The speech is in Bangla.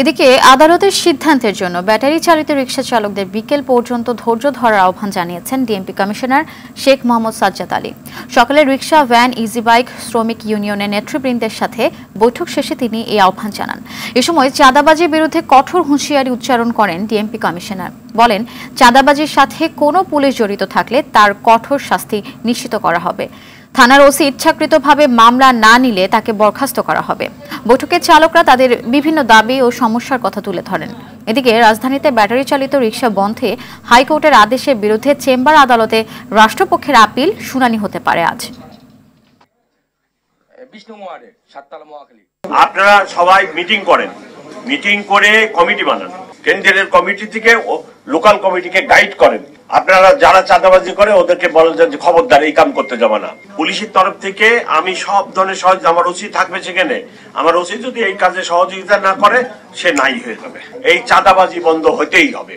এদিকে আদালতের সিদ্ধান্তের জন্য ব্যাটারি চালিত রিকশা চালকদের বিকেল পর্যন্ত ধৈর্য ধরার আহ্বান জানিয়েছেন ডিএমপি কমিশনার শেখ মোহাম্মদ সাজ্জাদ আলী। সকালে রিকশা, ভ্যান, ইজি বাইক শ্রমিক ইউনিয়নের নেতৃবৃন্দের সাথে বৈঠক শেষে তিনি এই আহ্বান জানান। এ সময় চাঁদাবাজির বিরুদ্ধে কঠোর হুঁশিয়ারি উচ্চারণ করেন ডিএমপি কমিশনার। বলেন, চাঁদাবাজির সাথে কোনো পুলিশ জড়িত থাকলে তার কঠোর শাস্তি নিশ্চিত করা হবে। থানার ওসি ইচ্ছাকৃতভাবে মামলা না নিলে তাকে বরখাস্ত করা হবে। বৈঠকে চালকরা তাদের বিভিন্ন দাবি ও সমস্যার কথা তুলে ধরেন। এদিকে রাজধানীতে ব্যাটারি চালিত রিকশা বন্ধে হাইকোর্টের আদেশের বিরুদ্ধে চেম্বার আদালতে রাষ্ট্রপক্ষের আপিল শুনানি হতে পারে আজ। আপনারা সবাই মিটিং করেন, মিটিং করে কমিটি বানান, কেন্দ্রের কমিটি থেকে লোকাল কমিটিকে গাইড করেন। আপনারা যারা চাঁদাবাজি করে ওদেরকে বলেন যে খবরদার এই কাম করতে যাবে না। পুলিশের তরফ থেকে আমি সব ধরনের সহযোগিতা, আমার ওসি থাকবে সেখানে, আমার ওসি যদি এই কাজে সহযোগিতা না করে সে নাই হয়ে যাবে। এই চাঁদাবাজি বন্ধ হতেই হবে।